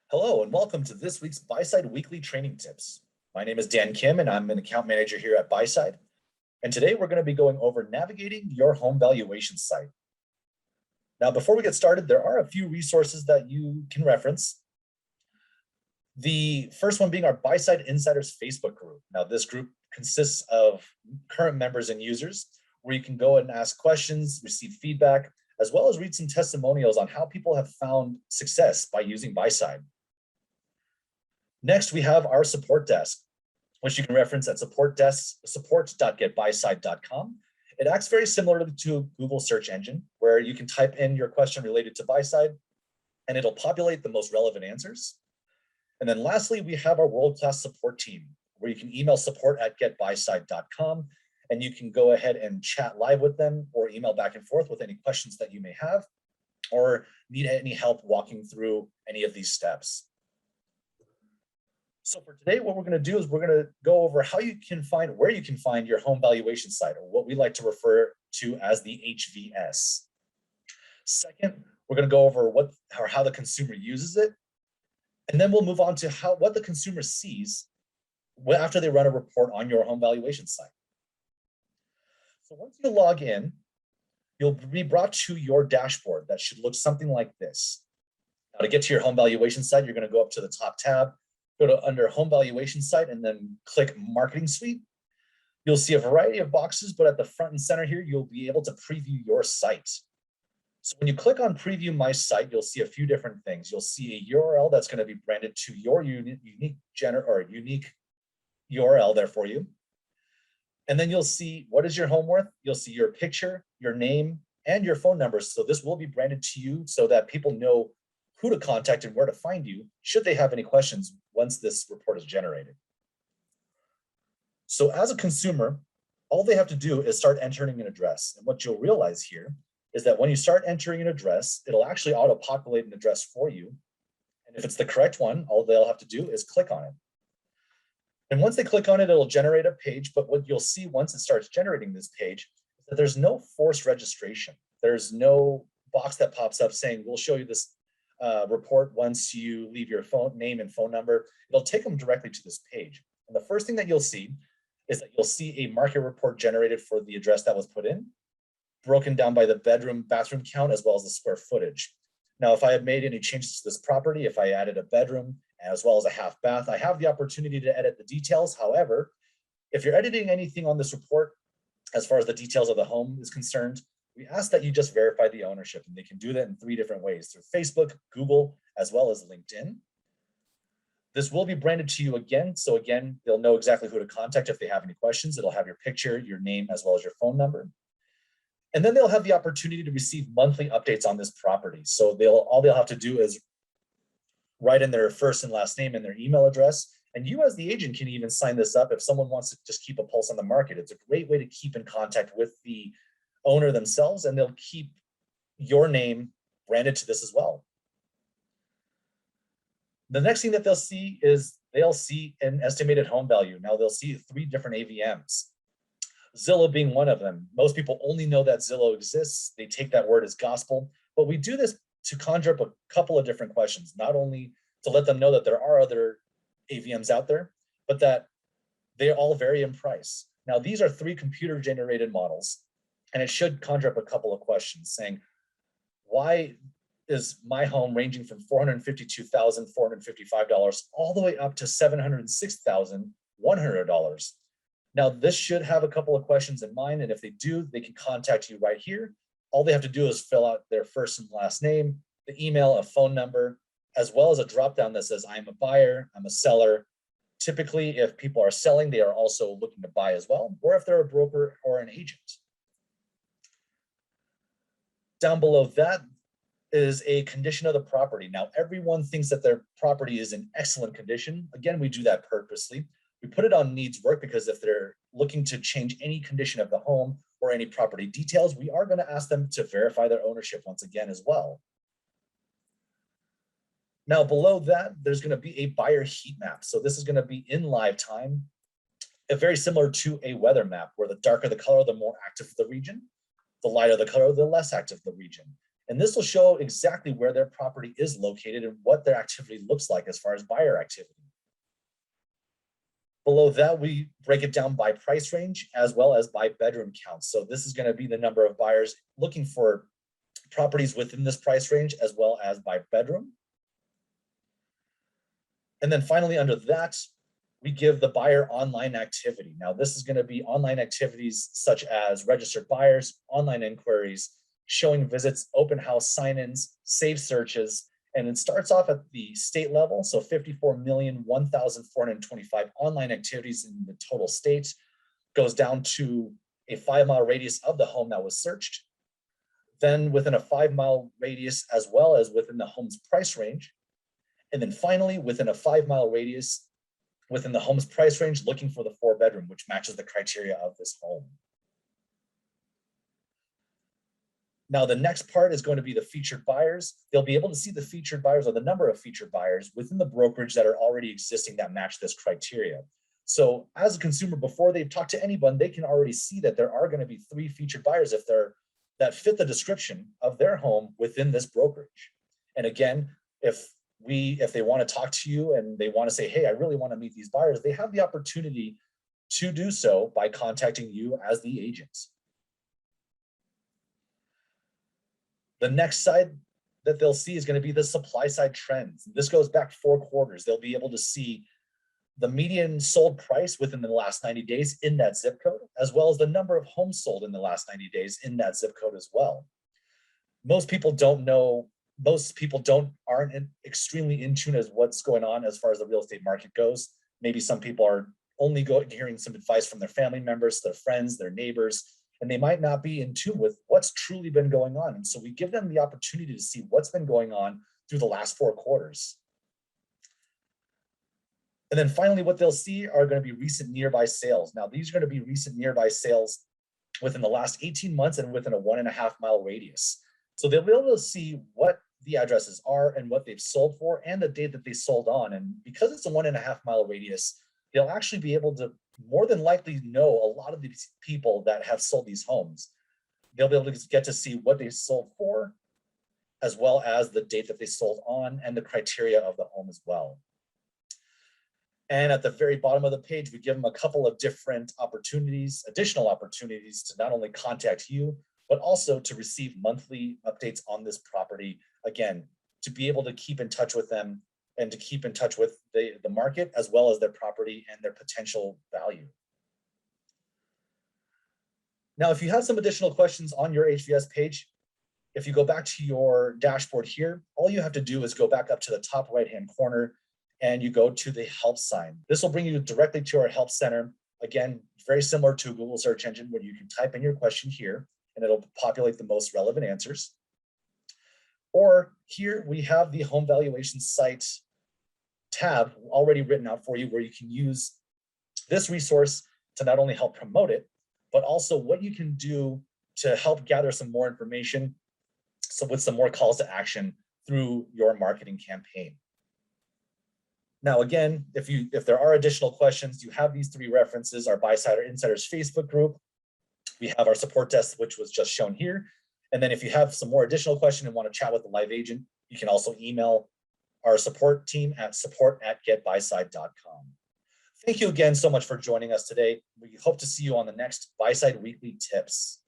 Hello and welcome to this week's Buyside Weekly Training Tips. My name is Dan Kim and I'm an account manager here at Buyside. And today we're going to be going over navigating your home valuation site. Now, before we get started, there are a few resources that you can reference. The first one being our Buyside Insiders Facebook group. Now, this group consists of current members and users where you can go and ask questions, receive feedback, as well as read some testimonials on how people have found success by using Buyside. Next, we have our support desk, which you can reference at support.getbuyside.com. It acts very similarly to a Google search engine, where you can type in your question related to Buyside, and it'll populate the most relevant answers. And then lastly, we have our world-class support team, where you can email support@getbuyside.com, and you can go ahead and chat live with them or email back and forth with any questions that you may have or need any help walking through any of these steps. So for today, what we're going to do is we're going to go over how you can find, where you can find your home valuation site, or what we like to refer to as the HVS. Second, we're going to go over how the consumer uses it. And then we'll move on to what the consumer sees after they run a report on your home valuation site. So once you log in, you'll be brought to your dashboard that should look something like this. Now, to get to your home valuation site, you're going to go up to the top tab, go to under Home Valuation Site, and then click Marketing Suite. You'll see a variety of boxes, but at the front and center here, you'll be able to preview your site. So when you click on Preview My Site, you'll see a few different things. You'll see a URL that's going to be branded to your unique URL there for you. And then you'll see what is your home worth. You'll see your picture, your name, and your phone number. So this will be branded to you so that people know who to contact and where to find you should they have any questions once this report is generated. So as a consumer, all they have to do is start entering an address. And what you'll realize here is that when you start entering an address, it'll actually auto-populate an address for you. And if it's the correct one, all they'll have to do is click on it. And once they click on it, it'll generate a page. But what you'll see once it starts generating this page is that there's no forced registration. There's no box that pops up saying, we'll show you this report once you leave your name and phone number. It'll take them directly to this page. And the first thing that you'll see is that you'll see a market report generated for the address that was put in, broken down by the bathroom count, as well as the square footage. Now, if I had made any changes to this property, if I added a bedroom as well as a half bath, I have the opportunity to edit the details. However, if you're editing anything on this report, as far as the details of the home is concerned, we ask that you just verify the ownership, and they can do that in 3 different ways: through Facebook, Google, as well as LinkedIn. This will be branded to you again. So again, they'll know exactly who to contact if they have any questions. It'll have your picture, your name, as well as your phone number. And then they'll have the opportunity to receive monthly updates on this property. So all they'll have to do is write in their first and last name and their email address. And you as the agent can even sign this up if someone wants to just keep a pulse on the market. It's a great way to keep in contact with the owner themselves, and they'll keep your name branded to this as well. The next thing that they'll see is an estimated home value. Now they'll see 3 different AVMs. Zillow being one of them. Most people only know that Zillow exists. They take that word as gospel, but we do this to conjure up a couple of different questions, not only to let them know that there are other AVMs out there, but that they all vary in price. Now, these are 3 computer-generated models, and it should conjure up a couple of questions saying, why is my home ranging from $452,455 all the way up to $706,100? Now, this should have a couple of questions in mind, and if they do, they can contact you right here. All they have to do is fill out their first and last name, the email, a phone number, as well as a dropdown that says, I'm a buyer, I'm a seller. Typically, if people are selling, they are also looking to buy as well, or if they're a broker or an agent. Down below that is a condition of the property. Now, everyone thinks that their property is in excellent condition. Again, we do that purposely. We put it on needs work because if they're looking to change any condition of the home or any property details, we are going to ask them to verify their ownership once again as well. Now, below that, there's going to be a buyer heat map. So this is going to be in live time, very similar to a weather map, where the darker the color, the more active the region, the lighter the color, the less active the region. And this will show exactly where their property is located and what their activity looks like as far as buyer activity. Below that, we break it down by price range as well as by bedroom count. So this is going to be the number of buyers looking for properties within this price range as well as by bedroom. And then finally, under that, we give the buyer online activity. Now, this is going to be online activities such as registered buyers, online inquiries, showing visits, open house sign-ins, save searches, and it starts off at the state level. So 54,001,425 online activities in the total state, goes down to a 5-mile radius of the home that was searched. Then within a 5-mile radius, as well as within the home's price range. And then finally, within a 5-mile radius, within the home's price range, looking for the 4-bedroom, which matches the criteria of this home. Now, the next part is going to be the featured buyers. They'll be able to see the featured buyers or the number of featured buyers within the brokerage that are already existing that match this criteria. So as a consumer, before they've talked to anyone, they can already see that there are going to be 3 featured buyers if they're that fit the description of their home within this brokerage. And again, if they want to talk to you and they want to say, hey, I really want to meet these buyers, they have the opportunity to do so by contacting you as the agent. The next side that they'll see is going to be the supply side trends. This goes back 4 quarters. They'll be able to see the median sold price within the last 90 days in that zip code, as well as the number of homes sold in the last 90 days in that zip code as well. Most people don't know, aren't extremely in tune as what's going on as far as the real estate market goes. Maybe some people are only hearing some advice from their family members, their friends, their neighbors, and they might not be in tune with what's truly been going on. And so we give them the opportunity to see what's been going on through the last 4 quarters. And then finally, what they'll see are going to be recent nearby sales. Now, these are going to be recent nearby sales within the last 18 months and within a 1.5-mile radius. So they'll be able to see what the addresses are and what they've sold for and the date that they sold on. And because it's a 1.5-mile radius, they'll actually be able to more than likely know a lot of these people that have sold these homes. They'll be able to get to see what they sold for, as well as the date that they sold on and the criteria of the home as well. And at the very bottom of the page, we give them a couple of different opportunities, additional opportunities to not only contact you, but also to receive monthly updates on this property. Again, to be able to keep in touch with them and to keep in touch with the market as well as their property and their potential value. Now, if you have some additional questions on your HVS page, if you go back to your dashboard here, all you have to do is go back up to the top right-hand corner and you go to the help sign. This will bring you directly to our help center. Again, very similar to a Google search engine where you can type in your question here and it'll populate the most relevant answers. Or here we have the Home Valuation Site tab already written out for you where you can use this resource to not only help promote it, but also what you can do to help gather some more information, so with some more calls to action through your marketing campaign. Now, again, if there are additional questions, you have these 3 references: our Buyside or Insiders Facebook group. We have our support desk, which was just shown here. And then if you have some more additional questions and want to chat with the live agent, you can also email our support team at support@getbuyside.com. Thank you again so much for joining us today. We hope to see you on the next Buyside Weekly Tips.